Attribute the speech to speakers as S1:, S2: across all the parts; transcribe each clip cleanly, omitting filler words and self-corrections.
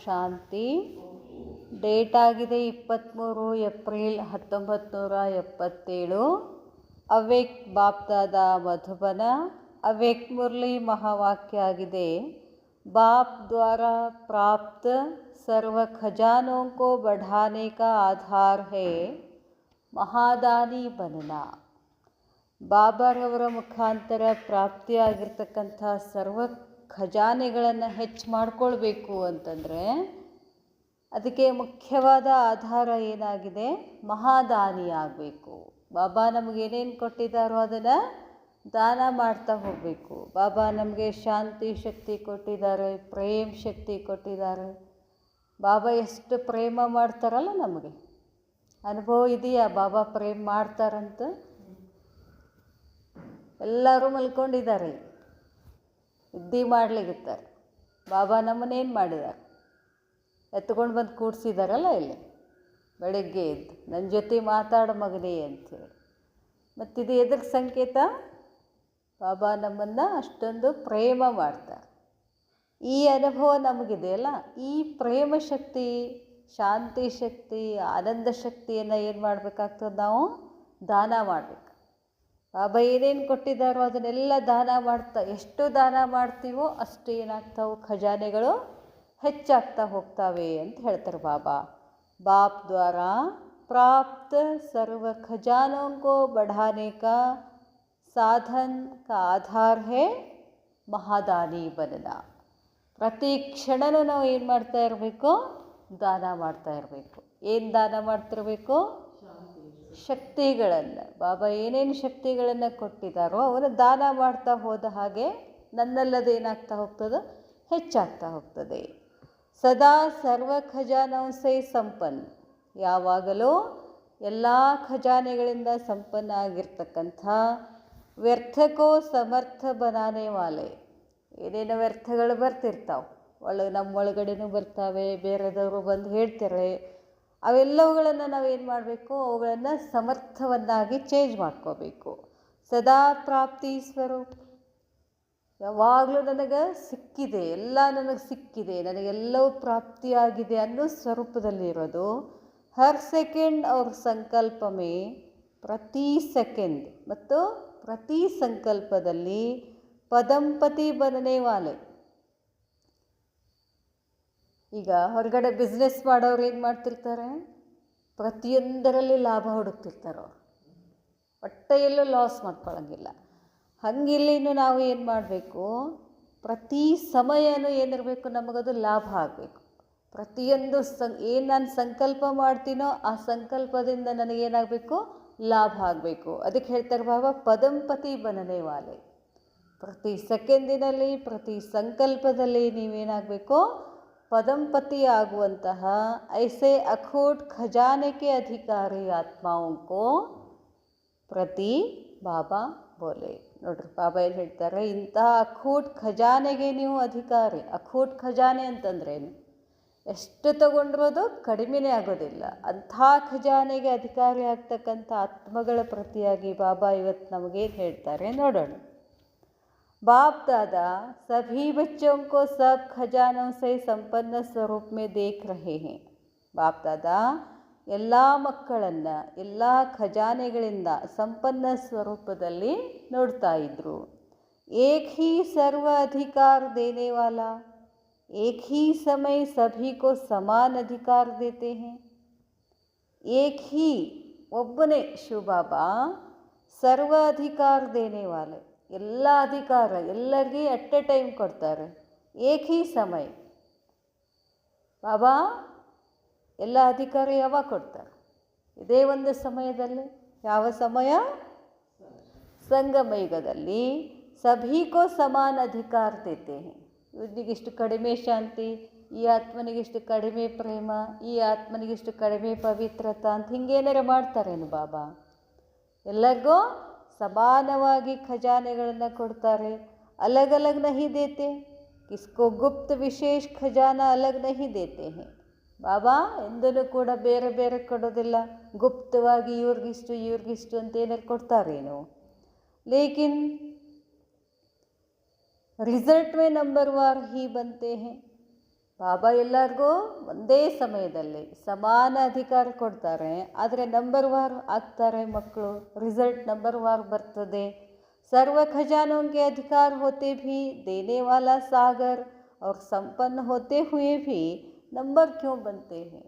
S1: ಶಾಂತಿ. Date ಆಗಿದೆ 23 April 1977. ಅವ್ಯಕ್ತ ಬಾಪ್ದಾದ ಮಧುಬನ. ಅವ್ಯಕ್ತ ಮುರಳಿ ಮಹಾವಾಕ್ಯ ಆಗಿದೆ, बाप द्वारा प्राप्त सर्व खजानों को बढ़ाने का आधार है ಮಹಾದಾನಿ बनना. ಬಾಬಾರವರ ಮುಖಾಂತರ ಪ್ರಾಪ್ತಿಯಾಗಿರ್ತಕ್ಕಂಥ ಸರ್ವ ಖಜಾನೆಗಳನ್ನು ಹೆಚ್ಚು ಮಾಡಿಕೊಳ್ಬೇಕು ಅಂತಂದರೆ ಅದಕ್ಕೆ ಮುಖ್ಯವಾದ ಆಧಾರ ಏನಾಗಿದೆ? ಮಹಾದಾನಿ ಆಗಬೇಕು. ಬಾಬಾ ನಮಗೇನೇನು ಕೊಟ್ಟಿದ್ದಾರೋ ಅದನ್ನು ದಾನ ಮಾಡ್ತಾ ಹೋಗಬೇಕು. ಬಾಬಾ ನಮಗೆ ಶಾಂತಿ ಶಕ್ತಿ ಕೊಟ್ಟಿದ್ದಾರೆ, ಪ್ರೇಮ ಶಕ್ತಿ ಕೊಟ್ಟಿದ್ದಾರೆ. ಬಾಬಾ ಎಷ್ಟು ಪ್ರೇಮ ಮಾಡ್ತಾರಲ್ಲ, ನಮಗೆ ಅನುಭವ ಇದೆಯಾ? ಬಾಬಾ ಪ್ರೇಮ ಮಾಡ್ತಾರಂತ. ಎಲ್ಲರೂ ಮಲ್ಕೊಂಡಿದ್ದಾರೆ, ನಿದ್ದೆ ಮಾಡ್ಲಿಕ್ಕತ್ತಾರೆ. ಬಾಬಾ ನಮ್ಮನ್ನೇನು ಮಾಡಿದ್ದಾರೆ? ಎತ್ಕೊಂಡು ಬಂದು ಕೂಡಿಸಿದಾರಲ್ಲ ಇಲ್ಲಿ, ಬೆಳಗ್ಗೆ ಎದ್ದು ನನ್ನ ಜೊತೆ ಮಾತಾಡೋ ಮಗನೇ ಅಂಥೇಳಿ. ಮತ್ತಿದು ಎದಕ್ಕೆ ಸಂಕೇತ? ಬಾಬಾ ನಮ್ಮನ್ನು ಅಷ್ಟೊಂದು ಪ್ರೇಮ ಮಾಡ್ತಾರೆ. ಈ ಅನುಭವ ನಮಗಿದೆಯಲ್ಲ, ಈ ಪ್ರೇಮ ಶಕ್ತಿ, ಶಾಂತಿ ಶಕ್ತಿ, ಆನಂದ ಶಕ್ತಿಯನ್ನು ಏನು ಮಾಡಬೇಕಾಗ್ತದೆ? ನಾವು ದಾನ ಮಾಡಬೇಕು. ಬಾಬಾ ಏನೇನು ಕೊಟ್ಟಿದ್ದಾರೋ ಅದನ್ನೆಲ್ಲ ದಾನ ಮಾಡ್ತಾ, ಎಷ್ಟು ದಾನ ಮಾಡ್ತೀವೋ ಅಷ್ಟು ಏನಾಗ್ತಾವೆ? ಖಜಾನೆಗಳು ಹೆಚ್ಚಾಗ್ತಾ ಹೋಗ್ತಾವೆ ಅಂತ ಹೇಳ್ತಾರೆ ಬಾಬಾ. बाप द्वारा प्राप्त सर्व खजानों को बढ़ाने का साधन का आधार है ಮಹಾದಾನಿ बनना. ಪ್ರತಿ ಕ್ಷಣನೂ ನಾವು ಏನು ಮಾಡ್ತಾ ಇರಬೇಕು? ದಾನ ಮಾಡ್ತಾ ಇರಬೇಕು. ಏನು ದಾನ ಮಾಡ್ತಿರಬೇಕು? ಶಕ್ತಿಗಳನ್ನು. ಬಾಬಾ ಏನೇನು ಶಕ್ತಿಗಳನ್ನು ಕೊಟ್ಟಿದ್ದಾರೋ ಅವನು ದಾನ ಮಾಡ್ತಾ ಹೋದ ಹಾಗೆ ನನ್ನಲ್ಲದು ಏನಾಗ್ತಾ ಹೋಗ್ತದೆ? ಹೆಚ್ಚಾಗ್ತಾ ಹೋಗ್ತದೆ. ಸದಾ ಸರ್ವ ಖಜಾನೌಸೈ ಸಂಪನ್ನ. ಯಾವಾಗಲೂ ಎಲ್ಲ ಖಜಾನೆಗಳಿಂದ ಸಂಪನ್ನ ಆಗಿರ್ತಕ್ಕಂಥ ವ್ಯರ್ಥಕೋ ಸಮರ್ಥ ಬನಾನೆ ವಾಲೆ. ಏನೇನೋ ವ್ಯರ್ಥಗಳು ಬರ್ತಿರ್ತಾವೆ, ನಮ್ಮೊಳಗಡೆನೂ ಬರ್ತಾವೆ, ಬೇರೆದವರು ಬಂದು ಹೇಳ್ತಾರೆ. ಅವೆಲ್ಲವುಗಳನ್ನು ನಾವೇನು ಮಾಡಬೇಕು? ಅವುಗಳನ್ನು ಸಮರ್ಥವನ್ನಾಗಿ ಚೇಂಜ್ ಮಾಡ್ಕೋಬೇಕು. ಸದಾ ಪ್ರಾಪ್ತಿ ಸ್ವರೂಪ. ಯಾವಾಗಲೂ ನನಗೆ ಸಿಕ್ಕಿದೆ, ಎಲ್ಲ ನನಗೆ ಸಿಕ್ಕಿದೆ, ನನಗೆಲ್ಲವೂ ಪ್ರಾಪ್ತಿಯಾಗಿದೆ ಅನ್ನೋ ಸ್ವರೂಪದಲ್ಲಿರೋದು. ಹರ್ ಸೆಕೆಂಡ್ ಅವ್ರ ಸಂಕಲ್ಪಮೇ, ಪ್ರತಿ ಸೆಕೆಂಡ್ ಮತ್ತು ಪ್ರತಿ ಸಂಕಲ್ಪದಲ್ಲಿ ಪದಂಪತಿ ಬನನೆ ವಾಲೆ. ಈಗ ಹೊರಗಡೆ ಬಿಸ್ನೆಸ್ ಮಾಡೋರು ಏನು ಮಾಡ್ತಿರ್ತಾರೆ? ಪ್ರತಿಯೊಂದರಲ್ಲಿ ಲಾಭ ಹುಡುಕ್ತಿರ್ತಾರೆ. ಅವರು ಒಟ್ಟೆ ಎಲ್ಲೂ ಲಾಸ್ ಮಾಡ್ಕೊಳ್ಳೋಂಗಿಲ್ಲ. ಹಂಗಿಲ್ಲಿನೂ ನಾವು ಏನು ಮಾಡಬೇಕು? ಪ್ರತಿ ಸಮಯನೂ ಏನಿರಬೇಕು? ನಮಗದು ಲಾಭ ಆಗಬೇಕು. ಪ್ರತಿಯೊಂದು ಏನು ನಾನು ಸಂಕಲ್ಪ ಮಾಡ್ತೀನೋ ಆ ಸಂಕಲ್ಪದಿಂದ ನನಗೇನಾಗಬೇಕು? ಲಾಭ ಆಗಬೇಕು. ಅದಕ್ಕೆ ಹೇಳ್ತಾರೆ ಬಾಬಾ ಪದಂಪತಿ ಬನನೆ ವಾಲೆ. ಪ್ರತಿ ಸೆಕೆಂಡಿನಲ್ಲಿ, ಪ್ರತಿ ಸಂಕಲ್ಪದಲ್ಲಿ ನೀವೇನಾಗಬೇಕು? ಪದಂಪತಿ ಆಗುವಂತಹ ಐಸೆ ಅಖೂಟ್ ಖಜಾನೆಗೆ ಅಧಿಕಾರಿ ಆತ್ಮಾಂಕೋ ಪ್ರತಿ ಬಾಬಾ ಬೋಲೆ. ನೋಡ್ರಿ, ಬಾಬಾ ಏನು ಹೇಳ್ತಾರೆ? ಇಂತಹ ಅಖೂಟ್ ಖಜಾನೆಗೆ ನೀವು ಅಧಿಕಾರಿ. ಅಖೂಟ್ ಖಜಾನೆ ಅಂತಂದ್ರೇನು? ಎಷ್ಟು ತಗೊಂಡಿರೋದು ಕಡಿಮೆನೇ ಆಗೋದಿಲ್ಲ. ಅಂಥ ಖಜಾನೆಗೆ ಅಧಿಕಾರಿ ಆಗ್ತಕ್ಕಂಥ ಆತ್ಮಗಳ ಪ್ರತಿಯಾಗಿ ಬಾಬಾ ಇವತ್ತು ನಮಗೇನು ಹೇಳ್ತಾರೆ ನೋಡೋಣ. बाप दादा सभी बच्चों को सब खजानों से संपन्न स्वरूप में देख रहे हैं. बाप दादा ಎಲ್ಲ ಮಕ್ಕಳನ್ನು ಎಲ್ಲ ಖಜಾನೆಗಳಿಂದ ಸಂಪನ್ನ ಸ್ವರೂಪದಲ್ಲಿ ನೋಡ್ತಾ ಇದ್ರು. ಏಕ್ ಹಿ ಸರ್ವ ಅಧಿಕಾರ ದೇನೆ ವಾಲಾ, ಏಕ್ ಹಿ ಸಮಯ ಸಭಿ ಕೋ ಸಮಾನ ಅಧಿಕಾರ ದೇತೆ ಹೈ. ಏಕ್ ಹಿ ಒಬ್ಬನೇ ಶಿವಬಾಬಾ ಸರ್ವ ಅಧಿಕಾರ ದೇನೆ ವಾಲೆ. ಎಲ್ಲ ಅಧಿಕಾರ ಎಲ್ಲರಿಗೂ ಅಟ್ ಎ ಟೈಮ್ ಕೊಡ್ತಾರೆ. ಏಕ್ ಹಿ ಸಮಯ. ಬಾಬಾ ಎಲ್ಲ ಅಧಿಕಾರ ಯಾವಾಗ ಕೊಡ್ತಾರೆ? ಇದೇ ಒಂದು ಸಮಯದಲ್ಲಿ. ಯಾವ ಸಮಯ? ಸಂಗಮ ಯುಗದಲ್ಲಿ. ಸಭೀಕೋ ಸಮಾನ ಅಧಿಕಾರ ದೇತೆ ಹೈ. ಇವನಿಗಿಷ್ಟು ಕಡಿಮೆ ಶಾಂತಿ, ಈ ಆತ್ಮನಿಗಿಷ್ಟು ಕಡಿಮೆ ಪ್ರೇಮ, ಈ ಆತ್ಮನಿಗಿಷ್ಟು ಕಡಿಮೆ ಪವಿತ್ರತ ಅಂತ ಹಿಂಗೇನಾರ ಮಾಡ್ತಾರೇನು ಬಾಬಾ? ಎಲ್ಲರಿಗೂ ಸಮಾನವಾಗಿ ಖಜಾನೆಗಳನ್ನು ಕೊಡ್ತಾರೆ. ಅಲಗ್ ಅಲಗ್ ನಹಿ ದೇತೆ. ಕಿಸ್ಕೋ ಗುಪ್ತ ವಿಶೇಷ ಖಜಾನಾ ಅಲಗ್ ನಹಿ ದೇತೆ ಹೈ. ಬಾಬಾ ಎಂದೂ ಕೂಡ ಬೇರೆ ಬೇರೆ ಕೊಡೋದಿಲ್ಲ. ಗುಪ್ತವಾಗಿ ಇವ್ರಿಗಿಷ್ಟು ಅಂತ ಏನಾರು ಕೊಡ್ತಾರೇನು? ಲೇಕಿನ್ ರಿಸಲ್ಟ್ ಮೇ ನಂಬರ್ ವಾರ್ ಹಿ ಬಂತೆ ಹೈ. ಬಾಬಾ ಎಲ್ಲರಿಗೂ ಒಂದೇ ಸಮಯದಲ್ಲಿ ಸಮಾನ ಅಧಿಕಾರ ಕೊಡ್ತಾರೆ, ಆದರೆ ನಂಬರ್ ವಾರ್ ಆಗ್ತಾರೆ ಮಕ್ಕಳು, ರಿಸಲ್ಟ್ ನಂಬರ್ ವಾರ್ ಬರ್ತದೆ. सर्व खजानों के अधिकार होते भी देने वाला सागर और संपन्न होते हुए भी नंबर क्यों बनते हैं?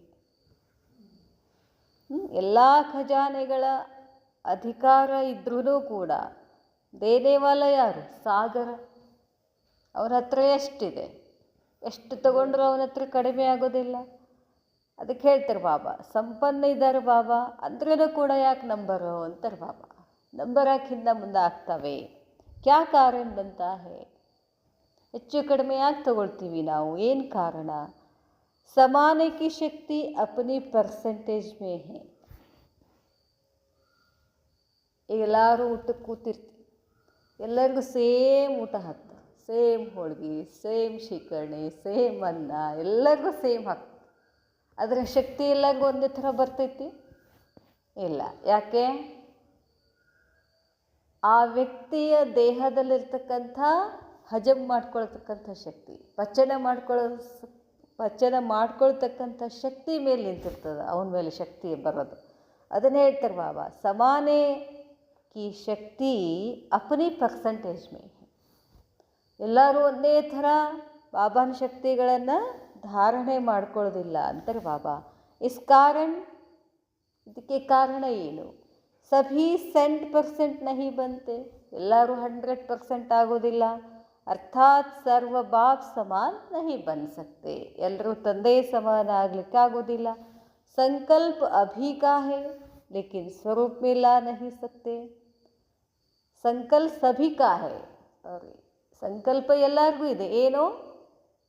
S1: ಎಲ್ಲ ಖಜಾನೆಗಳ ಅಧಿಕಾರ ಇದ್ರೂ ಕೂಡ ದೇನೇವಾಲ ಯಾರು? ಸಾಗರ. ಅವನ ಹತ್ರ ಎಷ್ಟಿದೆ, ಎಷ್ಟು ತಗೊಂಡ್ರೂ ಅವನ ಹತ್ರ ಕಡಿಮೆ ಆಗೋದಿಲ್ಲ. ಅದಕ್ಕೆ ಹೇಳ್ತಾರೆ ಬಾಬಾ, ಸಂಪನ್ನ ಇದ್ದಾರೆ ಬಾಬಾ ಅಂದ್ರೂ ಕೂಡ ಯಾಕೆ ನಂಬರು ಅಂತಾರೆ ಬಾಬಾ. ನಂಬರ್ ಯಾಕೆ ಹಿಂದೆ ಮುಂದೆ ಆಗ್ತವೆ? ಕ್ಯಾ ಕಾರಣ ಬಂತ ಹೇ? ಹೆಚ್ಚು ಕಡಿಮೆ ಯಾಕೆ ತಗೊಳ್ತೀವಿ ನಾವು? ಏನು ಕಾರಣ? ಸಮಾನೆ ಕಿ ಶಕ್ತಿ ಅಪನಿ ಪರ್ಸೆಂಟೇಜ್ ಮೇ ಹೇ. ಎಲ್ಲರೂ ಊಟಕ್ಕೆ ಕೂತಿರ್ತೀವಿ, ಎಲ್ಲರಿಗೂ ಸೇಮ್ ಊಟ ಹಾಕ್ತಾರೆ, ಸೇಮ್ ಹೋಳ್ಗೆ, ಸೇಮ್ ಶಿಕರಣೆ, ಸೇಮ್ ಅನ್ನ, ಎಲ್ಲರಿಗೂ ಸೇಮ್ ಹಾಕ್ತಾರೆ. ಅದರ ಶಕ್ತಿ ಎಲ್ಲರಿಗೂ ಒಂದೇ ಥರ ಬರ್ತೈತಿ? ಇಲ್ಲ. ಯಾಕೆ? ಆ ವ್ಯಕ್ತಿಯ ದೇಹದಲ್ಲಿರ್ತಕ್ಕಂಥ ಹಜಮ್ ಮಾಡ್ಕೊಳ್ತಕ್ಕಂಥ ಶಕ್ತಿ, ಪಚನ ಮಾಡ್ಕೊಳ್ತಕ್ಕಂಥ ಶಕ್ತಿ ಮೇಲೆ ನಿಂತಿರ್ತದೆ, ಅವನ ಮೇಲೆ ಶಕ್ತಿ ಬರೋದು. ಅದನ್ನೇ ಹೇಳ್ತಾರೆ ಬಾಬಾ, ಸಮಾನೆ ಕಿ ಶಕ್ತಿ ಅಪನಿ ಪರ್ಸೆಂಟೇಜ್ ಮೇ. ಎಲ್ಲರೂ ಒಂದೇ ಥರ ಬಾಬಾನ ಶಕ್ತಿಗಳನ್ನು ಧಾರಣೆ ಮಾಡ್ಕೊಳ್ಳೋದಿಲ್ಲ ಅಂತಾರೆ ಬಾಬಾ. ಇದಕ್ಕೆ ಕಾರಣ ಏನು? ಸಭಿ 100% ನಹಿ ಬಂತೆ, ಎಲ್ಲರೂ 100% ಆಗೋದಿಲ್ಲ. ಅರ್ಥಾತ್ ಸರ್ವ ಬಾಪ್ ಸಮಾನ್ ನಹಿ ಬನ್ ಸಕ್ತೆ, ಎಲ್ಲರೂ ತಂದೆ ಸಮಾನ ಆಗಲಿಕ್ಕೆ ಆಗೋದಿಲ್ಲ. ಸಂಕಲ್ಪ ಅಭಿ ಕಾ ಹೈ ಲೇಕಿನ್ ಸ್ವರೂಪ್ ಮೇ ಲಾ ನಹಿ ಸಕ್ತೆ. ಸಂಕಲ್ಪ ಸಭಿ ಕಾ ಹೈ, ಸಂಕಲ್ಪ ಎಲ್ಲರಿಗೂ ಇದೆ, ಏನೋ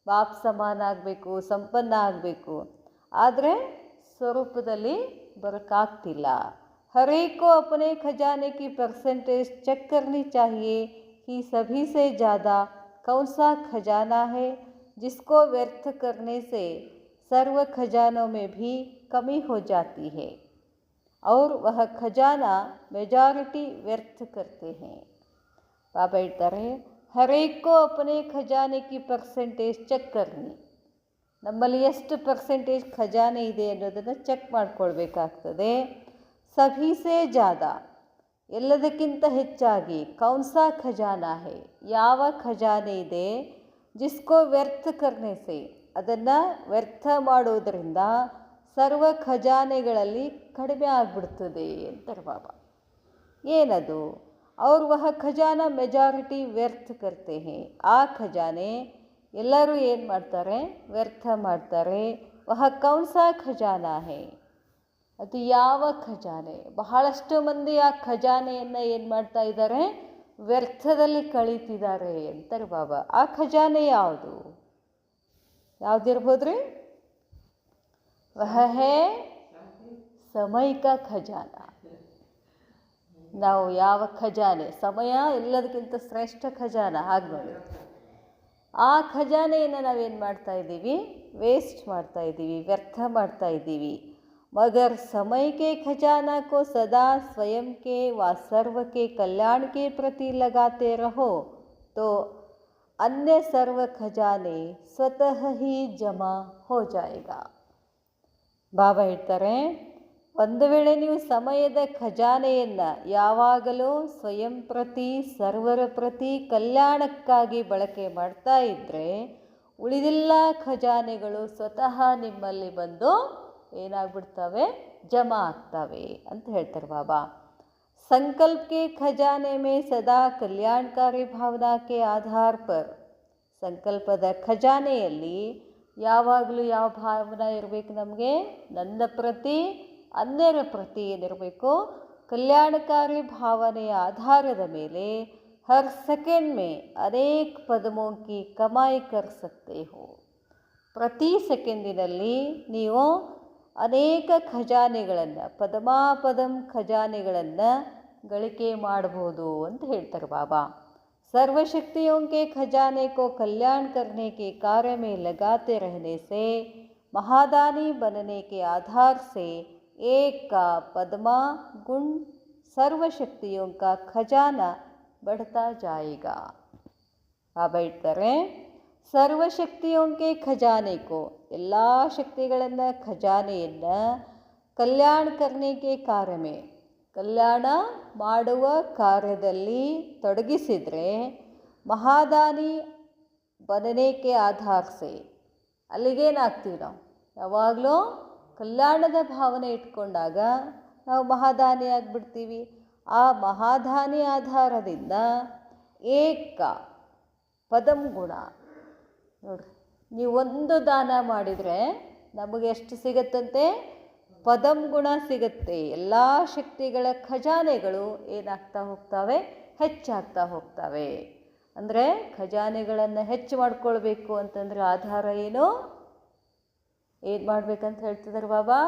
S1: ಬಾಪ್ ಸಮಾನ ಆಗಬೇಕು, ಸಂಪನ್ನ ಆಗಬೇಕು, ಆದರೆ ಸ್ವರೂಪದಲ್ಲಿ ಬರೋಕ್ಕಾಗ್ತಿಲ್ಲ. हर एक को अपने खजाने की परसेंटेज चेक करनी चाहिए कि सभी से ज़्यादा कौन सा खजाना है जिसको व्यर्थ करने से सर्व खजानों में भी कमी हो जाती है और वह खजाना मेजॉरिटी व्यर्थ करते हैं. बाबा ಹೇಳ್ತಾರೆ, हर एक को अपने खजाने की परसेंटेज ಚೆಕ್ करनी. ನಮ್ಮಲ್ಲಿ ಎಷ್ಟು ಪರ್ಸೆಂಟೇಜ್ ಖಜಾನೆ ಇದೆ ಅನ್ನೋದನ್ನು ಚೆಕ್ ಮಾಡ್ಕೊಳ್ಬೇಕಾಗ್ತದೆ. ಸಭಿ ಸೇ ಜ್ಯಾದಾ, ಎಲ್ಲದಕ್ಕಿಂತ ಹೆಚ್ಚಾಗಿ, ಕೌನ್ ಸಾ ಖಜಾನಾ ಹೈ, ಯಾವ ಖಜಾನೆ ಇದೆ, ಜಿಸ್ಕೋ ವ್ಯರ್ಥ ಕರ್ನೆ ಸೆ, ಅದನ್ನು ವ್ಯರ್ಥ ಮಾಡೋದರಿಂದ ಸರ್ವ ಖಜಾನೆಗಳಲ್ಲಿ ಕಡಿಮೆ ಆಗಿಬಿಡ್ತದೆ ಅಂತಾರೆ ಬಾಬಾ. ಏನದು? ಅವ್ರ ವಹ ಖಜಾನ ಮೆಜಾರಿಟಿ ವ್ಯರ್ಥ ಕರ್ತೆ ಹೇ, ಆ ಖಜಾನೆ ಎಲ್ಲರೂ ಏನು ಮಾಡ್ತಾರೆ? ವ್ಯರ್ಥ ಮಾಡ್ತಾರೆ. ವಹ ಕೌನ್ ಸಾ ಖಜಾನಾ ಹೈ, ಅದು ಯಾವ ಖಜಾನೆ? ಬಹಳಷ್ಟು ಮಂದಿ ಆ ಖಜಾನೆಯನ್ನು ಏನು ಮಾಡ್ತಾ ಇದ್ದಾರೆ? ವ್ಯರ್ಥದಲ್ಲಿ ಕಳೀತಿದ್ದಾರೆ ಅಂತಾರೆ ಬಾಬಾ. ಆ ಖಜಾನೆ ಯಾವುದು? ಯಾವುದಿರ್ಬೋದು ರೀ? ವಹ ಹೇ ಸಮಯ ಕಾ ಖಜಾನ. ನಾವು ಯಾವ ಖಜಾನೆ, ಸಮಯ ಎಲ್ಲದಕ್ಕಿಂತ ಶ್ರೇಷ್ಠ ಖಜಾನ, ಹಾಗೆ ನೋಡಿ. ಆ ಖಜಾನೆಯನ್ನು ನಾವೇನು ಮಾಡ್ತಾ ಇದ್ದೀವಿ? ವೇಸ್ಟ್ ಮಾಡ್ತಾ ಇದ್ದೀವಿ, ವ್ಯರ್ಥ ಮಾಡ್ತಾ ಇದ್ದೀವಿ. मगर समय के खजाना को सदा स्वयं के व सर्व के कल्याण के प्रति लगाते रहो तो अन्य सर्व खजाने स्वतः ही जमा हो जाएगा. ಬಾಬಾ ಹೇಳ್ತಾರೆ, ಒಂದು ವೇಳೆ ನೀವು ಸಮಯದ ಖಜಾನೆಯನ್ನು ಯಾವಾಗಲೂ ಸ್ವಯಂ ಪ್ರತಿ, ಸರ್ವರ ಪ್ರತಿ ಕಲ್ಯಾಣಕ್ಕಾಗಿ ಬಳಕೆ ಮಾಡ್ತಾ ಇದ್ದರೆ ಉಳಿದೆಲ್ಲ ಖಜಾನೆಗಳು ಸ್ವತಃ ನಿಮ್ಮಲ್ಲಿ ಬಂದು ಏನಾಗ್ಬಿಡ್ತವೆ? ಜಮಾ ಆಗ್ತವೆ ಅಂತ ಹೇಳ್ತಾರೆ ಬಾಬಾ. ಸಂಕಲ್ಪ ಕೆ ಖಜಾನೆ ಮೇ ಸದಾ ಕಲ್ಯಾಣಕಾರಿ ಭಾವನಾ ಕೆ ಆಧಾರ ಪರ್, ಸಂಕಲ್ಪದ ಖಜಾನೆಯಲ್ಲಿ ಯಾವಾಗಲೂ ಯಾವ ಭಾವನಾ ಇರಬೇಕು ನಮಗೆ? ನನ್ನ ಪ್ರತಿ, ಅನ್ಯರ ಪ್ರತಿ ಏನಿರಬೇಕು? ಕಲ್ಯಾಣಕಾರಿ ಭಾವನೆಯ ಆಧಾರದ ಮೇಲೆ ಹರ್ ಸೆಕೆಂಡ್ ಮೇ ಅನೇಕ ಪದಮೋ ಕಿ ಕಮಾಯಿ ಕರ್ ಸಕ್ತೆ ಹೋ, ಪ್ರತಿ ಸೆಕೆಂಡಿನಲ್ಲಿ ನೀವು ಅನೇಕ ಖಜಾನೆಗಳನ್ನು, ಪದಮಾಪದಂ ಖಜಾನೆಗಳನ್ನು ಗಳಿಕೆ ಮಾಡ್ಬೋದು ಅಂತ ಹೇಳ್ತಾರೆ ಬಾಬಾ. सर्वशक्तियों के खजाने को कल्याण करने के कार्य में लगाते रहने से महादानी बनने के आधार से एक का पद्मा गुण सर्वशक्तियों का खजाना बढ़ता जाएगा. ಬಾಬಾ ಹೇಳ್ತಾರೆ, ಸರ್ವಶಕ್ತಿಯೋಂಕೆ ಖಜಾನೆಕೋ, ಎಲ್ಲ ಶಕ್ತಿಗಳನ್ನು ಖಜಾನೆಯನ್ನು ಕಲ್ಯಾಣ ಕರ್ನೆಗೆ ಕಾರ್ಯಮೇ, ಕಲ್ಯಾಣ ಮಾಡುವ ಕಾರ್ಯದಲ್ಲಿ ತೊಡಗಿಸಿದರೆ ಮಹಾದಾನಿ ಬನನೇಕೆ ಆಧಾರಿಸಿ, ಅಲ್ಲಿಗೇನಾಗ್ತೀವಿ ನಾವು ಯಾವಾಗಲೂ ಕಲ್ಯಾಣದ ಭಾವನೆ ಇಟ್ಕೊಂಡಾಗ ನಾವು ಮಹಾದಾನಿ ಆಗಿಬಿಡ್ತೀವಿ. ಆ ಮಹಾದಾನಿ ಆಧಾರದಿಂದ ಏಕ ಪದಂ ಗುಣ ನೋಡ್ರಿ, ನೀವು ಒಂದು ದಾನ ಮಾಡಿದರೆ ನಮಗೆ ಎಷ್ಟು ಸಿಗತ್ತಂತೆ? ಪದಂ ಗುಣ ಸಿಗುತ್ತೆ. ಎಲ್ಲ ಶಕ್ತಿಗಳ ಖಜಾನೆಗಳು ಏನಾಗ್ತಾ ಹೋಗ್ತವೆ? ಹೆಚ್ಚಾಗ್ತಾ ಹೋಗ್ತವೆ. ಅಂದರೆ ಖಜಾನೆಗಳನ್ನು ಹೆಚ್ಚು ಮಾಡ್ಕೊಳ್ಬೇಕು ಅಂತಂದರೆ ಆಧಾರ ಏನು ಮಾಡಬೇಕಂತ ಹೇಳ್ತಿದ್ದಾರೆ ಬಾಬಾ?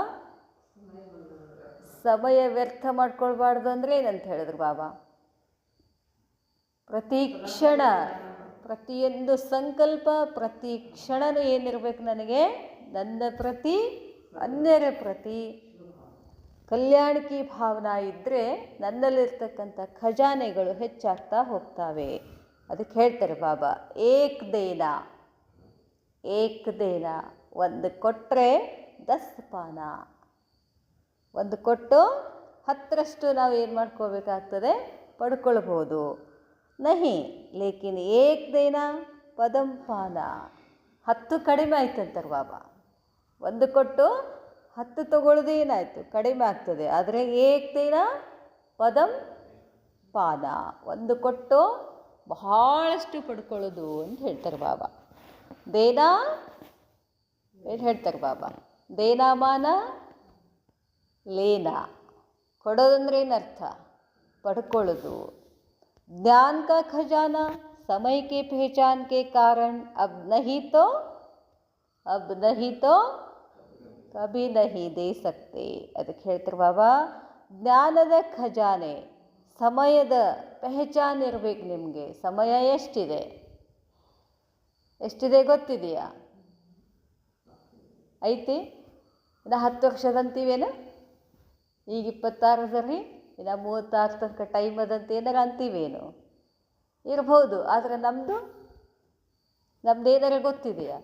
S1: ಸಮಯ ವ್ಯರ್ಥ ಮಾಡ್ಕೊಳ್ಬಾರ್ದು ಅಂದರೆ ಏನಂತ ಹೇಳಿದ್ರು ಬಾಬಾ? ಪ್ರತಿ ಕ್ಷಣ, ಪ್ರತಿಯೊಂದು ಸಂಕಲ್ಪ, ಪ್ರತಿ ಕ್ಷಣನೂ ಏನಿರಬೇಕು ನನಗೆ? ನನ್ನ ಪ್ರತಿ, ಅನ್ಯರ ಪ್ರತಿ ಕಲ್ಯಾಣಕಿ ಭಾವನಾ ಇದ್ದರೆ ನನ್ನಲ್ಲಿರ್ತಕ್ಕಂಥ ಖಜಾನೆಗಳು ಹೆಚ್ಚಾಗ್ತಾ ಹೋಗ್ತವೆ. ಅದಕ್ಕೆ ಹೇಳ್ತಾರೆ ಬಾಬಾ, ಏಕ್ ದೇನ, ಏಕ್ ದೇನ, ಒಂದು ಕೊಟ್ಟರೆ 10 ಪಾನ, ಒಂದು ಕೊಟ್ಟು 10ರಷ್ಟು ನಾವು ಏನು ಮಾಡ್ಕೋಬೇಕಾಗ್ತದೆ? ಪಡ್ಕೊಳ್ಬೋದು. ನಹಿ ಲೇಕಿನ್ ಏಕ್ ದೇನ ಪದಂ ಪಾನ, 10 ಕಡಿಮೆ ಆಯ್ತಂತಾರೆ ಬಾಬಾ. ಒಂದು ಕೊಟ್ಟು 10 ತಗೊಳ್ಳೋದು ಏನಾಯಿತು? ಕಡಿಮೆ ಆಗ್ತದೆ. ಆದರೆ ಏಕ್ ದೇನ ಪದಂ ಪಾನ, ಒಂದು ಕೊಟ್ಟು ಬಹಳಷ್ಟು ಪಡ್ಕೊಳ್ಳೋದು ಅಂತ ಹೇಳ್ತಾರೆ ಬಾಬಾ. ದೇನ ಏನು ಹೇಳ್ತಾರೆ ಬಾಬಾ? ದೇನಮಾನ ಲೇನ, ಕೊಡೋದಂದ್ರೆ ಏನರ್ಥ? ಪಡ್ಕೊಳ್ಳೋದು. ज्ञान का खजाना समय के पहचान के कारण अब नहीं तो कभी नहीं दे सकते. ಅದಕ್ಕೆ ಹೇಳ್ತಾರೆ ಬಾಬಾ, ಜ್ಞಾನದ ಖಜಾನೆ, ಸಮಯದ ಪೆಹಚಾನ್ ಇರಬೇಕು ನಿಮಗೆ. ಸಮಯ ಎಷ್ಟಿದೆ? ಎಷ್ಟಿದೆ ಗೊತ್ತಿದೆಯಾ? ಐತಿ? ಇನ್ನು 10 ವರ್ಷದಂತೀವೇನು? ಈಗ 26 ಅದರಿ, ಇನ್ನು 36 ತನಕ ಟೈಮ್ ಅದಂತ ಏನಾರ ಅಂತೀವೇನು? ಇರ್ಬೋದು. ಆದರೆ ನಮ್ಮದು ಏನಾರ ಗೊತ್ತಿದೆಯಾ?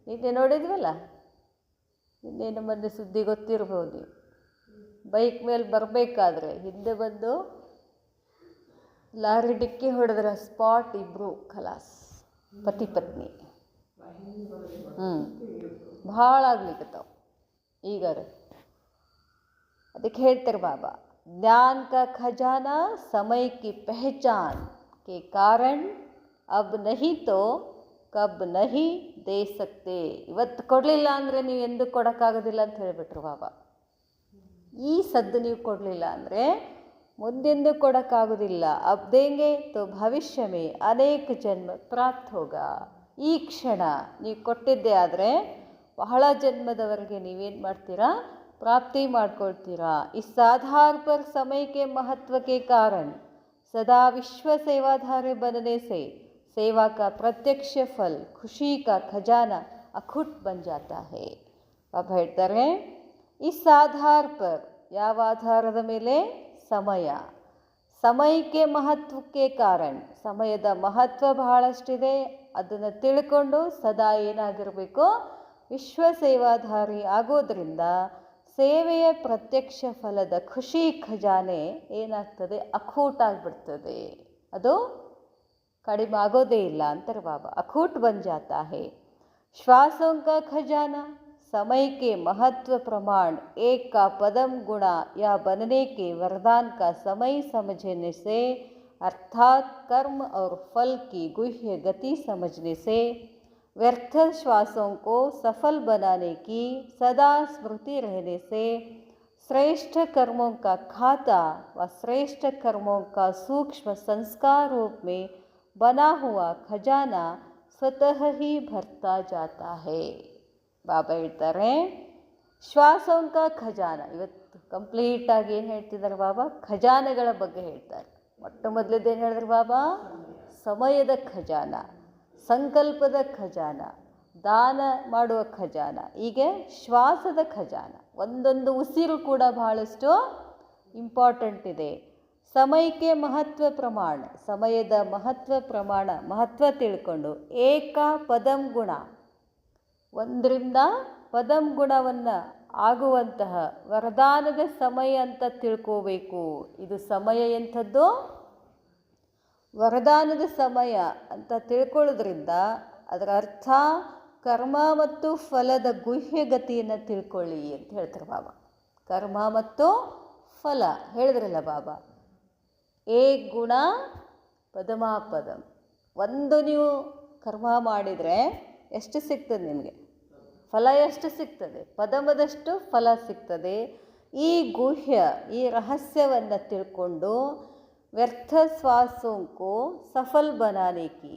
S1: ನಿನ್ನೆ ನೋಡಿದ್ವಲ್ಲ, ಇನ್ನೇನು ಮೊನ್ನೆ ಸುದ್ದಿ ಗೊತ್ತಿರ್ಬೋದು. ಬೈಕ್ ಮೇಲೆ ಬರಬೇಕಾದ್ರೆ ಹಿಂದೆ ಬಂದು ಲಾರಿ ಡಿಕ್ಕಿ ಹೊಡೆದ್ರೆ ಸ್ಪಾಟ್, ಇಬ್ಬರು ಖಲಾಸ್, ಪತಿ ಪತ್ನಿ. ಭಾಳ ಆಗ್ಲಿಕ್ಕತ್ತಾವ ಈಗಾರ. ಅದಕ್ಕೆ ಹೇಳ್ತಾರೆ ಬಾಬಾ, ज्ञान का खजाना समय की पहचान के कारण अब नहीं तो कब नहीं दे सकते. ಇವತ್ತು ಕೊಡಲಿಲ್ಲ ಅಂದರೆ ನೀವು ಎಂದು ಕೊಡೋಕ್ಕಾಗೋದಿಲ್ಲ ಅಂತ ಹೇಳಿಬಿಟ್ರು ಬಾಬಾ. ಈ ಸದ್ದು ನೀವು ಕೊಡಲಿಲ್ಲ ಅಂದರೆ ಮುಂದೆಂದು ಕೊಡೋಕ್ಕಾಗೋದಿಲ್ಲ. ಅಬ್ ದೇಂಗೆ ತೋ ಭವಿಷ್ಯ ಮೇ ಅನೇಕ ಜನ್ಮ ಪ್ರಾಪ್ತ ಹೋಗ. ಈ ಕ್ಷಣ ನೀವು ಕೊಟ್ಟಿದ್ದೇ ಆದರೆ ಬಹಳ ಜನ್ಮದವರೆಗೆ ನೀವೇನು ಮಾಡ್ತೀರಾ? प्राप्ति ಮಾಡ್ಕೊಳ್ತೀರಾ. इस आधार पर समय के महत्व के कारण सदा विश्व सेवाधारी बनने से सेवा का प्रत्यक्ष फल खुशी का खजाना अखुट बन जाता है. ಬಾಬಾ ಹೇಳ್ತಾರೆ, इस आधार पर, ಯಾವ ಆಧಾರದ ಮೇಲೆ? ಸಮಯ. ಸಮಯಕ್ಕೆ ಮಹತ್ವಕ್ಕೆ ಕಾರಣ, ಸಮಯದ ಮಹತ್ವ ಬಹಳಷ್ಟಿದೆ. ಅದನ್ನು ತಿಳ್ಕೊಂಡು ಸದಾ ಏನಾಗಿರಬೇಕು? ವಿಶ್ವ ಸೇವಾಧಾರಿ ಆಗೋದ್ರಿಂದ ಸೇವೆಯ ಪ್ರತ್ಯಕ್ಷ ಫಲದ ಖುಷಿ ಖಜಾನೆ ಏನಾಗ್ತದೆ? ಅಖೂಟಾಗಿಬಿಡ್ತದೆ. ಅದು ಕಡಿಮೆ ಆಗೋದೇ ಇಲ್ಲ ಅಂತಾರೆ ಬಾಬಾ. ಅಖೂಟ್ ಬನ್ ಜಾತಾ ಹೈ. ಶ್ವಾಸೋं का खजाना समय के महत्व प्रमाण एक का पदम गुणा या बनने के वरदान का समय समझने से, अर्थात कर्म और फल की गुह्य गति समझने से, व्यर्थ श्वासों को सफल बनाने की सदा स्मृति रहने से, श्रेष्ठ कर्मों का खाता व श्रेष्ठ कर्मों का सूक्ष्म संस्कार रूप में बना हुआ खजाना स्वतः ही भरता जाता है. ಬಾಬಾ ಹೇಳ್ತಾರೆ, ಶ್ವಾಸೋಂ ಕಾ ಖಜಾನ. ಇವತ್ತು ಕಂಪ್ಲೀಟಾಗಿ ಏನು ಹೇಳ್ತಿದ್ದಾರೆ ಬಾಬಾ? ಖಜಾನೆಗಳ ಬಗ್ಗೆ ಹೇಳ್ತಾರೆ. ಮೊಟ್ಟ ಮೊದಲೇದೇನು ಹೇಳಿದ್ರು ಬಾಬಾ? ಸಮಯದ ಖಜಾನ, ಸಂಕಲ್ಪದ ಖಜಾನ, ದಾನ ಮಾಡುವ ಖಜಾನ, ಹೀಗೆ ಶ್ವಾಸದ ಖಜಾನ. ಒಂದೊಂದು ಉಸಿರು ಕೂಡ ಬಹಳಷ್ಟು ಇಂಪಾರ್ಟೆಂಟ್ ಇದೆ. ಸಮಯಕ್ಕೆ ಮಹತ್ವ ಪ್ರಮಾಣ, ಸಮಯದ ಮಹತ್ವ ತಿಳ್ಕೊಂಡು ಏಕ ಪದಂ ಗುಣ, ಒಂದರಿಂದ ಪದಂ ಗುಣವನ್ನು ಆಗುವಂತಹ ವರದಾನದ ಸಮಯ ಅಂತ ತಿಳ್ಕೋಬೇಕು. ಇದು ಸಮಯ ಎಂಥದ್ದು? ವರದಾನದ ಸಮಯ ಅಂತ ತಿಳ್ಕೊಳ್ಳೋದ್ರಿಂದ ಅದರ ಅರ್ಥ ಕರ್ಮ ಮತ್ತು ಫಲದ ಗುಹ್ಯಗತಿಯನ್ನು ತಿಳ್ಕೊಳ್ಳಿ ಅಂತ ಹೇಳ್ತಾರೆ ಬಾಬಾ. ಕರ್ಮ ಮತ್ತು ಫಲ ಹೇಳಿದ್ರಲ್ಲ ಬಾಬಾ, ಏ ಗುಣ ಪದಮಾಪದಂ. ಒಂದು ನೀವು ಕರ್ಮ ಮಾಡಿದರೆ ಎಷ್ಟು ಸಿಗ್ತದೆ ನಿಮಗೆ? ಫಲ ಎಷ್ಟು ಸಿಗ್ತದೆ? ಪದಮದಷ್ಟು ಫಲ ಸಿಗ್ತದೆ. ಈ ಗುಹ್ಯ, ಈ ರಹಸ್ಯವನ್ನು ತಿಳ್ಕೊಂಡು ವ್ಯರ್ಥ ಶ್ವಾಸೋಂಕು ಸಫಲ್ ಬನಾನೆ ಕಿ,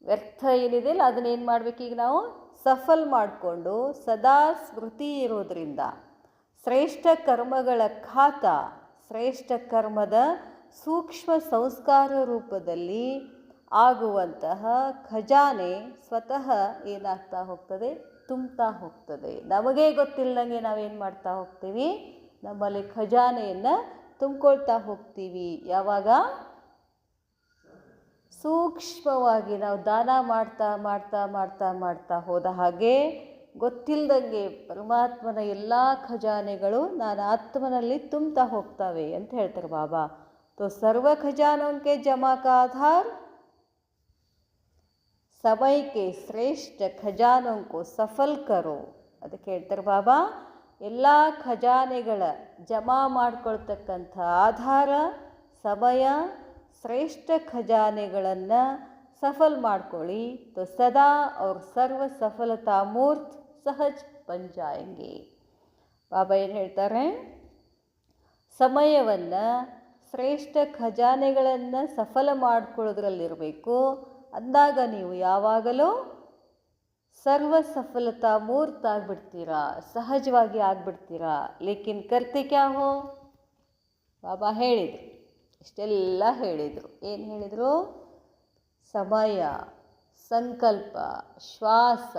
S1: ವ್ಯರ್ಥ ಏನಿದೆ ಅಲ್ಲ ಅದನ್ನೇನು ಮಾಡಬೇಕು? ಈಗ ನಾವು ಸಫಲ್ ಮಾಡಿಕೊಂಡು ಸದಾ ಸ್ಮೃತಿ ಇರೋದ್ರಿಂದ ಶ್ರೇಷ್ಠ ಕರ್ಮಗಳ ಖಾತ, ಶ್ರೇಷ್ಠ ಕರ್ಮದ ಸೂಕ್ಷ್ಮ ಸಂಸ್ಕಾರ ರೂಪದಲ್ಲಿ ಆಗುವಂತಹ ಖಜಾನೆ ಸ್ವತಃ ಏನಾಗ್ತಾ ಹೋಗ್ತದೆ? ತುಂಬ್ತಾ ಹೋಗ್ತದೆ. ನಮಗೇ ಗೊತ್ತಿಲ್ಲದಂಗೆ ನಾವೇನು ಮಾಡ್ತಾ ಹೋಗ್ತೀವಿ? ನಮ್ಮಲ್ಲಿ ಖಜಾನೆಯನ್ನು ತುಂಬಿಕೊಳ್ತಾ ಹೋಗ್ತೀವಿ. ಯಾವಾಗ? ಸೂಕ್ಷ್ಮವಾಗಿ ನಾವು ದಾನ ಮಾಡ್ತಾ ಮಾಡ್ತಾ ಮಾಡ್ತಾ ಮಾಡ್ತಾ ಹೋದ ಹಾಗೆ ಗೊತ್ತಿಲ್ಲದಂಗೆ ಪರಮಾತ್ಮನ ಎಲ್ಲ ಖಜಾನೆಗಳು ನಾನು ಆತ್ಮನಲ್ಲಿ ತುಂಬ್ತಾ ಹೋಗ್ತವೆ ಅಂತ ಹೇಳ್ತಾರೆ ಬಾಬಾ. तो सर्व खजानों के जमा का आधार समय के ಶ್ರೇಷ್ಠ ಖಜಾನೋं को ಸಫಲ್ ಕರೋ. ಅದಕ್ಕೆ ಹೇಳ್ತಾರೆ ಬಾಬಾ, ಎಲ್ಲ ಖಜಾನೆಗಳ ಜಮಾ ಮಾಡ್ಕೊಳ್ತಕ್ಕಂಥ ಆಧಾರ ಸಮಯ. ಶ್ರೇಷ್ಠ ಖಜಾನೆಗಳನ್ನು ಸಫಲ್ ಮಾಡ್ಕೊಳ್ಳಿ. तो सदा और सर्व सफलता मूर्त सहज बन जाएंगे. ಬಾಬಾ ಏನು ಹೇಳ್ತಾರೆ? ಸಮಯವನ್ನು ಶ್ರೇಷ್ಠ ಖಜಾನೆಗಳನ್ನು ಸಫಲ ಮಾಡ್ಕೊಳ್ಳೋದ್ರಲ್ಲಿರಬೇಕು. ಅಂದಾಗ ನೀವು ಯಾವಾಗಲೂ ಸರ್ವ ಸಫಲತಾ ಮೂರ್ತ ಆಗಿಬಿಡ್ತೀರಾ, ಸಹಜವಾಗಿ ಆಗಿಬಿಡ್ತೀರಾ. ಲೇಕಿನ್ ಕರ್ತೆ ಕ್ಯಾ ಹೋ? ಬಾಬಾ ಹೇಳಿದರು, ಇಷ್ಟೆಲ್ಲ ಹೇಳಿದರು. ಏನು ಹೇಳಿದರು? ಸಮಯ, ಸಂಕಲ್ಪ, ಶ್ವಾಸ,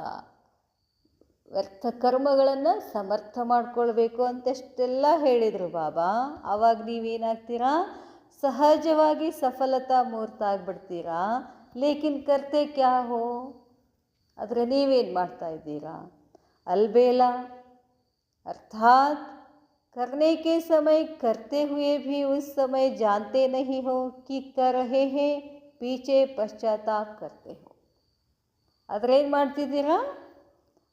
S1: ವ್ಯರ್ಥ ಕರ್ಮಗಳನ್ನು ಸಮರ್ಥ ಮಾಡ್ಕೊಳ್ಬೇಕು ಅಂತಷ್ಟೆಲ್ಲ ಹೇಳಿದರು ಬಾಬಾ. ಆವಾಗ ನೀವೇನಾಗ್ತೀರಾ? ಸಹಜವಾಗಿ ಸಫಲತಾ ಮೂರ್ತ ಆಗಿಬಿಡ್ತೀರಾ. ಲೇಕಿನ್ ಕರ್ತೆ ಕ್ಯಾ ಹೋ? ಆದರೆ ನೀವೇನು ಮಾಡ್ತಾ ಇದ್ದೀರಾ? ಅಲ್ಬೇಲಾ अर्थात करने के समय करते हुए भी उस समय जानते नहीं हो कि कर रहे हैं, पीछे पश्चाताप करते हो. ಆದರೆ ಏನು ಮಾಡ್ತಿದ್ದೀರಾ?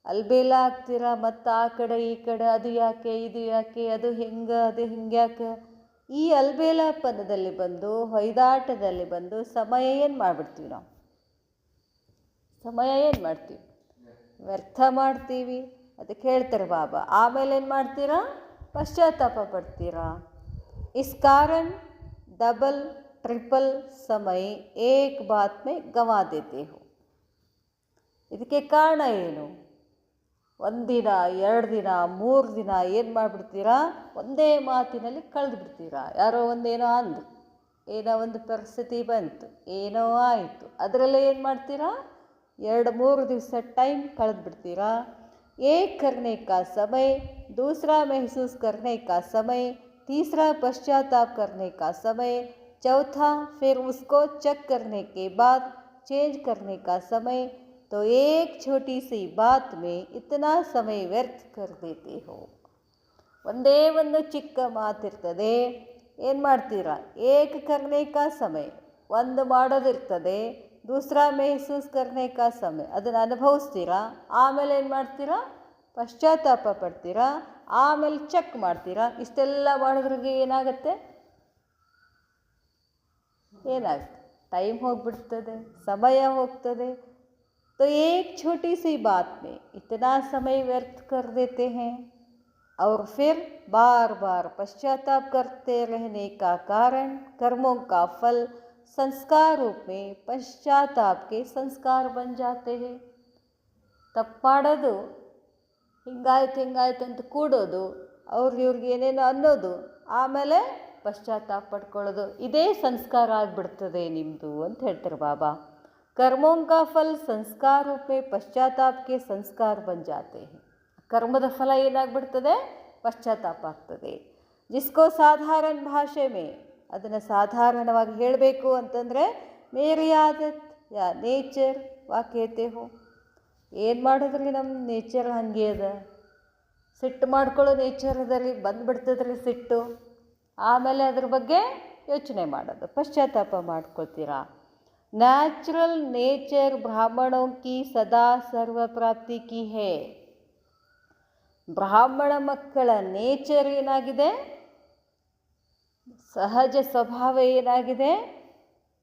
S1: ಅಲ್ಬೇಲ ಆಗ್ತೀರಾ. ಮತ್ತು ಆ ಕಡೆ ಈ ಕಡೆ, ಅದು ಯಾಕೆ ಇದು ಯಾಕೆ, ಅದು ಹೆಂಗೆ ಅದು ಹಿಂಗ್ಯಾಕೆ, ಈ ಅಲ್ಬೇಲಾಪನದಲ್ಲಿ ಬಂದು ಹೊಯ್ದಾಟದಲ್ಲಿ ಬಂದು ಸಮಯ ಏನು ಮಾಡಿಬಿಡ್ತೀವಿ ನಾವು? ಸಮಯ ಏನು ಮಾಡ್ತೀವಿ? ವ್ಯರ್ಥ ಮಾಡ್ತೀವಿ. ಅದಕ್ಕೆ ಹೇಳ್ತಾರೆ ಬಾಬಾ, ಆಮೇಲೆ ಏನು ಮಾಡ್ತೀರಾ? ಪಶ್ಚಾತ್ತಾಪ ಪಡ್ತೀರಾ. ಇಸ್ ಕಾರಣ ಡಬಲ್ ಟ್ರಿಪಲ್ ಸಮಯ ಏಕ್ ಬಾತ್ ಮೇ ಗವಾ ದೇತೆ ಹೋ. ಇದಕ್ಕೆ ಕಾರಣ ಏನು? ಒಂದಿನ, 2 ದಿನ, 3 ದಿನ ಏನು ಮಾಡಿಬಿಡ್ತೀರಾ? ಒಂದೇ ಮಾತಿನಲ್ಲಿ ಕಳೆದು ಬಿಡ್ತೀರಾ. ಯಾರೋ ಒಂದೇನೋ ಅಂದು, ಏನೋ ಒಂದು ಪರಿಸ್ಥಿತಿ ಬಂತು, ಏನೋ ಆಯಿತು, ಅದರಲ್ಲೇ ಏನು ಮಾಡ್ತೀರಾ? 2-3 ದಿವಸ ಟೈಮ್ ಕಳೆದು ಬಿಡ್ತೀರಾ. एक करने का समय, दूसरा महसूस करने का समय, तीसरा पश्चाताप करने का समय, चौथा फिर उसको चेक करने के बाद चेंज करने का समय. तो एक छोटी सी बात में इतना समय व्यर्थ कर देते हो. ಒಂದೇ ಒಂದು ಚಿಕ್ಕ ಮಾತಿರ್ತದೆ, ಏನು ಮಾಡ್ತೀರಾ? ಏಕ ಕರ್ನೆ ಕಾ ಸಮಯ, ಒಂದು ಮಾಡೋದಿರ್ತದೆ. ದೂಸರಾ ಮೆಹಸೂಸ್ ಕರ್ನೆ ಕಾ ಸಮಯ, ಅದನ್ನು ಅನುಭವಿಸ್ತೀರಾ. ಆಮೇಲೆ ಏನು ಮಾಡ್ತೀರಾ? ಪಶ್ಚಾತ್ತಾಪ ಪಡ್ತೀರಾ. ಆಮೇಲೆ ಚೆಕ್ ಮಾಡ್ತೀರಾ. ಇಷ್ಟೆಲ್ಲ ಮಾಡೋದ್ರಿಗೆ ಏನಾಗುತ್ತೆ? ಏನಾಗುತ್ತೆ? ಟೈಮ್ ಹೋಗಿಬಿಡ್ತದೆ, ಸಮಯ ಹೋಗ್ತದೆ. तो एक छोटी सी बात में इतना समय व्यर्थ कर देते हैं और फिर बार बार पश्चाताप करते रहने का कारण कर्मों का फल संस्कार रूप में पश्चाताप के संस्कार बन जाते हैं. ತಪ್ಪು ಮಾಡೋದು, ಹಿಂಗಾಯ್ತು ಅಂತ ಕೂಡೋದು, ಇವ್ರಿಗೆ ಏನೇನೋ ಅನ್ನೋದು, ಆಮೇಲೆ ಪಶ್ಚಾತ್ತಾಪ ಪಡ್ಕೊಳ್ಳೋದು, ಇದೇ ಸಂಸ್ಕಾರ ಆಗಿಬಿಡ್ತದೆ ನಿಮ್ಮದು ಅಂತ ಹೇಳ್ತಾರೆ ಬಾಬಾ. कर्मों का फल संस्कार रूप में पश्चाताप के संस्कार बन जाते हैं. कर्मದ ಫಲ ಏನಾಗ್ಬಿಡ್ತದೆ? ಪಶ್ಚಾತ್ತಾಪ ಆಗ್ತದೆ. जिसको साधारण भाषा में ಅದನ್ನು ಸಾಧಾರಣವಾಗಿ ಹೇಳಬೇಕು ಅಂತಂದರೆ ಮೇರಿ ಆದತ್ ಯಾ ನೇಚರ್ ವಾಕ್ಯತೆ ಹೋ. ಏನು ಮಾಡಿದ್ರಿ ನಮ್ಮ ನೇಚರ್ ಹಾಗೆ ಅದ, ಸಿಟ್ಟು ಮಾಡ್ಕೊಳ್ಳೋ ನೇಚರ್ ಅದರಿ, ಬಂದುಬಿಡ್ತದ್ರಿ ಸಿಟ್ಟು. ಆಮೇಲೆ ಅದ್ರ ಬಗ್ಗೆ ಯೋಚನೆ ಮಾಡೋದು, ಪಶ್ಚಾತ್ತಾಪ ಮಾಡ್ಕೊಳ್ತೀರಾ. ನ್ಯಾಚುರಲ್ ನೇಚರ್ ಬ್ರಾಹ್ಮಣೋं की ಸದಾ ಸರ್ವ ಪ್ರಾಪ್ತಿ ಕಿ ಹೇ. ಬ್ರಾಹ್ಮಣ ಮಕ್ಕಳ ನೇಚರ್ ಏನಾಗಿದೆ, ಸಹಜ ಸ್ವಭಾವ ಏನಾಗಿದೆ,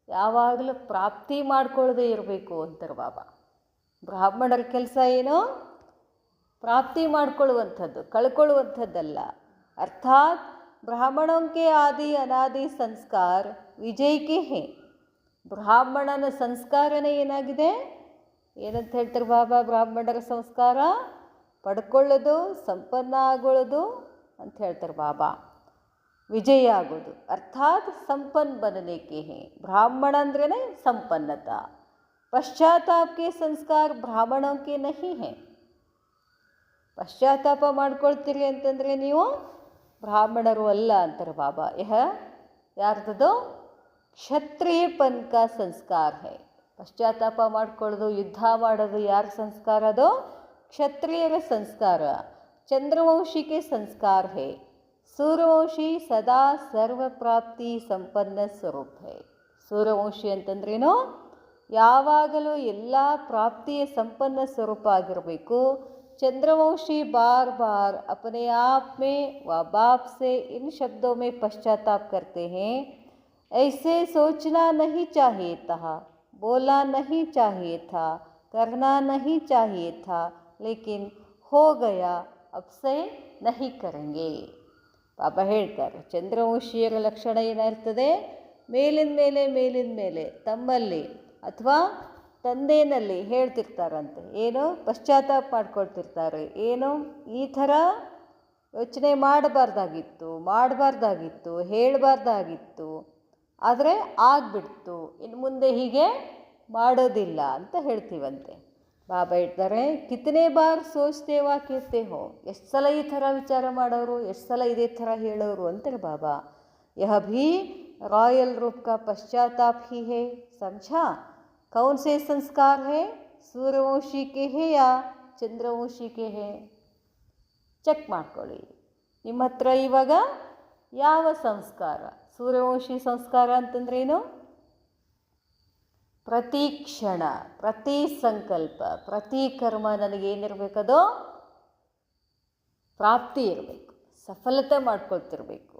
S1: ಯಾವಾಗಲೂ ಪ್ರಾಪ್ತಿ ಮಾಡ್ಕೊಳ್ಳದೆ ಇರಬೇಕು ಅಂತಾರೆ ಬಾಬಾ. ಬ್ರಾಹ್ಮಣರ ಕೆಲಸ ಏನು, ಪ್ರಾಪ್ತಿ ಮಾಡಿಕೊಳ್ಳುವಂಥದ್ದು, ಕಳ್ಕೊಳ್ಳುವಂಥದ್ದಲ್ಲ. ಅರ್ಥಾತ್ ಬ್ರಾಹ್ಮಣೋं के ಆದಿ ಅನಾದಿ ಸಂಸ್ಕಾರ ವಿಜಯ್ ಕೆ ಹೇ. ಬ್ರಾಹ್ಮಣನ ಸಂಸ್ಕಾರನೇ ಏನಾಗಿದೆ, ಏನಂತ ಹೇಳ್ತಾರೆ ಬಾಬಾ, ಬ್ರಾಹ್ಮಣರ ಸಂಸ್ಕಾರ ಪಡ್ಕೊಳ್ಳೋದು, ಸಂಪನ್ನ ಆಗೋದು ಅಂತ ಹೇಳ್ತಾರೆ ಬಾಬಾ. ವಿಜಯ ಆಗೋದು ಅರ್ಥಾತ್ ಸಂಪನ್ನ ಬನನೇಕೆ ಹೇ. ಬ್ರಾಹ್ಮಣ ಅಂದ್ರೇ ಸಂಪನ್ನತ. ಪಶ್ಚಾತ್ತಾಪಕ್ಕೆ ಸಂಸ್ಕಾರ ಬ್ರಾಹ್ಮಣಕ್ಕೆ ನಹಿ ಹೇ. ಪಶ್ಚಾತ್ತಾಪ ಮಾಡ್ಕೊಳ್ತೀರಿ ಅಂತಂದರೆ ನೀವು ಬ್ರಾಹ್ಮಣರು ಅಲ್ಲ ಅಂತಾರೆ ಬಾಬಾ. ಯಾರ್ದದು ಕ್ಷತ್ರಿಯಪನ್ ಕಾ ಸಂಸ್ಕಾರ ಹೇ. ಪಶ್ಚಾತ್ತಾಪ ಮಾಡ್ಕೊಳ್ಳೋದು, ಯುದ್ಧ ಮಾಡೋದು ಯಾರ ಸಂಸ್ಕಾರ, ಅದು ಕ್ಷತ್ರಿಯರ ಸಂಸ್ಕಾರ. ಚಂದ್ರವಂಶಿಕೆ ಸಂಸ್ಕಾರ ಹೇ. ಸೂರ್ಯವಂಶಿ ಸದಾ ಸರ್ವ ಪ್ರಾಪ್ತಿ ಸಂಪನ್ನ ಸ್ವರೂಪ ಹೇ. ಸೂರ್ಯವಂಶಿ ಅಂತಂದ್ರೇನು, ಯಾವಾಗಲೂ ಎಲ್ಲ ಪ್ರಾಪ್ತಿಯ ಸಂಪನ್ನ ಸ್ವರೂಪ ಆಗಿರಬೇಕು. चंद्रवंशी बार बार अपने आप में व बाप से इन शब्दों में पश्चाताप करते हैं. ऐसे सोचना नहीं चाहिए था, बोला नहीं चाहिए था, करना नहीं चाहिए था, लेकिन हो गया, अब से नहीं करेंगे. ಬಾಬಾ ಹೇಳ್ತಾರೆ, ಚಂದ್ರವಂಶೀಯರ ಲಕ್ಷಣ ಏನಿರ್ತದೆ, ಮೇಲಿನ ಮೇಲೆ ತಮ್ಮಲ್ಲಿ ಅಥವಾ ತಂದೆಯಲ್ಲಿ ಹೇಳ್ತಿರ್ತಾರಂತೆ. ಏನು ಪಶ್ಚಾತ್ತಾಪ ಮಾಡ್ಕೊಳ್ತಿರ್ತಾರೆ, ಏನು ಈ ಥರ ಯೋಚನೆ ಮಾಡಬಾರ್ದಾಗಿತ್ತು, ಹೇಳಬಾರ್ದಾಗಿತ್ತು, ಆದರೆ ಆಗಿಬಿಡ್ತು, ಇನ್ನು ಮುಂದೆ ಹೀಗೆ ಮಾಡೋದಿಲ್ಲ ಅಂತ ಹೇಳ್ತೀವಂತೆ. ಬಾಬಾ ಹೇಳ್ತಾರೆ, ಕಿತನೆ ಬಾರ್ ಸೋಚ್ತೇವಾ ಕೇಳ್ತೆ ಹೋ. ಎಷ್ಟು ಸಲ ಈ ಥರ ವಿಚಾರ ಮಾಡೋರು, ಎಷ್ಟು ಸಲ ಇದೇ ಥರ ಹೇಳೋರು ಅಂತಾರೆ ಬಾಬಾ. ಯಹ ಭೀ ರಾಯಲ್ ರೂಪ್ ಕಾ ಪಶ್ಚಾತ್ತಾಪ್ ಹಿ ಹೇ, ಸಮझा. कौन से संस्कार है, सूर्यवंशी के है या चंद्रवंशी के है. ಚೆಕ್ ಮಾಡ್ಕೊಳ್ಳಿ ನಿಮ್ಮ ಹತ್ರ ಇವಾಗ ಯಾವ ಸಂಸ್ಕಾರ. ಸೂರ್ಯವಂಶಿ ಸಂಸ್ಕಾರ ಅಂತಂದ್ರೇನು, ಪ್ರತಿ ಕ್ಷಣ, ಪ್ರತಿ ಸಂಕಲ್ಪ, ಪ್ರತಿ ಕರ್ಮ ನನಗೇನಿರಬೇಕದು ಪ್ರಾಪ್ತಿ ಇರಬೇಕು, ಸಫಲತೆ ಮಾಡ್ಕೊಳ್ತಿರ್ಬೇಕು.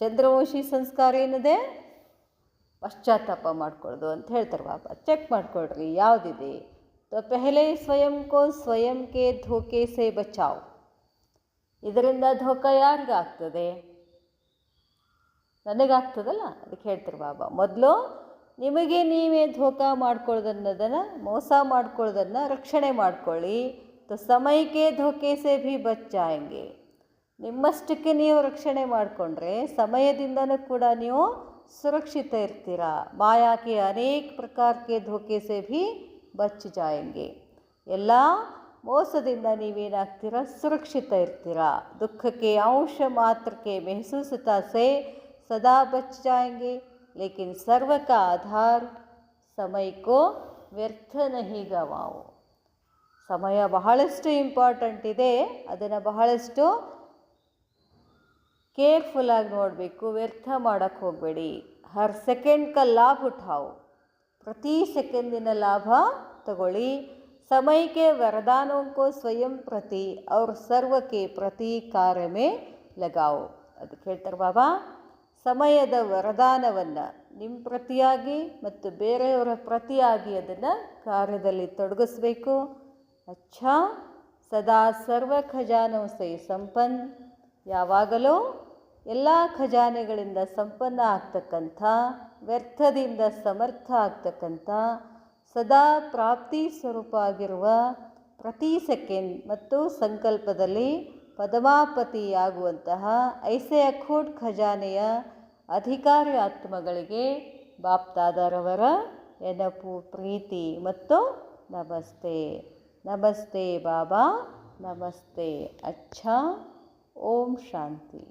S1: ಚಂದ್ರವಂಶಿ ಸಂಸ್ಕಾರ ಏನಿದೆ, ಪಶ್ಚಾತ್ತಾಪ ಮಾಡ್ಕೊಳ್ಳೋದು ಅಂತ ಹೇಳ್ತಾರೆ ಬಾಬಾ. ಚೆಕ್ ಮಾಡ್ಕೊಳ್ರಿ ಯಾವುದಿದೆ. तो पहले स्वयं को स्वयं के धोखे से बचाओ. ಇದರಿಂದ ಧೋಖ ಯಾರಿಗಾಗ್ತದೆ, ನನಗಾಗ್ತದಲ್ಲ, ಅದಕ್ಕೆ ಹೇಳ್ತಾರೆ ಬಾಬಾ. ಮೊದಲು ನಿಮಗೆ ನೀವೇ ಧೋಖ ಮಾಡ್ಕೊಳ್ಳೋದನ್ನೋದನ್ನು, ಮೋಸ ಮಾಡ್ಕೊಳ್ಳೋದನ್ನು ರಕ್ಷಣೆ ಮಾಡ್ಕೊಳ್ಳಿ. तो समय के धोखे से भी बच जाएंगे. ನಿಮ್ಮಷ್ಟಕ್ಕೆ ನೀವು ರಕ್ಷಣೆ ಮಾಡಿಕೊಂಡ್ರೆ ಸಮಯದಿಂದನೂ ಕೂಡ ನೀವು ಸುರಕ್ಷಿತ ಇರ್ತೀರಾ. ಮಾಯಾ के अनेक प्रकार के धोखे से भी बच जाएंगे. ಎಲ್ಲ ಮೋಸದಿಂದ ನೀವೇನಾಗ್ತೀರಾ, ಸುರಕ್ಷಿತ ಇರ್ತೀರಾ. ದುಃಖಕ್ಕೆ ಅಂಶ ಮಾತ್ರಕ್ಕೆ महसूसता से सदा बच जाएंगे. लेकिन सर्व का आधार समय को ವ್ಯರ್ಥ नहीं गवाओ. ಸಮಯ ಬಹಳಷ್ಟು ಇಂಪಾರ್ಟೆಂಟ್ ಇದೆ, ಅದನ್ನು ಬಹಳಷ್ಟು ಕೇರ್ಫುಲ್ಲಾಗಿ ನೋಡಬೇಕು, ವ್ಯರ್ಥ ಮಾಡೋಕ್ಕೆ ಹೋಗಬೇಡಿ. ಹರ್ ಸೆಕೆಂಡ್ ಕ ಲಾಭ ಉಠಾओ. ಪ್ರತಿ ಸೆಕೆಂಡಿನ ಲಾಭ ತಗೊಳ್ಳಿ. ಸಮಯಕ್ಕೆ ವರದಾನों को ಸ್ವಯಂ ಪ್ರತಿ और सर्व के प्रति कार्य में लगाओ. ಅದಕ್ಕೆ ಹೇಳ್ತಾರೆ ಬಾಬಾ, ಸಮಯದ ವರದಾನವನ್ನು ನಿಮ್ಮ ಪ್ರತಿಯಾಗಿ ಮತ್ತು ಬೇರೆಯವರ ಪ್ರತಿಯಾಗಿ ಅದನ್ನು ಕಾರ್ಯದಲ್ಲಿ ತೊಡಗಿಸ್ಬೇಕು. ಅಚ್ಚಾ ಸದಾ ಸರ್ವ ಖಜಾನೋ ಸೈ ಸಂಪನ್ನ. ಯಾವಾಗಲೂ ಎಲ್ಲ ಖಜಾನೆಗಳಿಂದ ಸಂಪನ್ನ ಆಗ್ತಕ್ಕಂಥ, ವ್ಯರ್ಥದಿಂದ ಸಮರ್ಥ ಆಗ್ತಕ್ಕಂಥ, ಸದಾ ಪ್ರಾಪ್ತಿ ಸ್ವರೂಪ ಆಗಿರುವ, ಪ್ರತಿ ಸೆಕೆಂಡ್ ಮತ್ತು ಸಂಕಲ್ಪದಲ್ಲಿ ಪದಮಾಪತಿಯಾಗುವಂತಹ ಐಸೆ ಅಖೂಟ್ ಖಜಾನೆಯ ಅಧಿಕಾರಿ ಆತ್ಮಗಳಿಗೆ ಬಾಪ್ದಾದರವರ ನೆನಪು, ಪ್ರೀತಿ ಮತ್ತು ನಮಸ್ತೆ. ನಮಸ್ತೆ ಬಾಬಾ, ನಮಸ್ತೆ. ಅಚ್ಚಾ. ಓಂ ಶಾಂತಿ.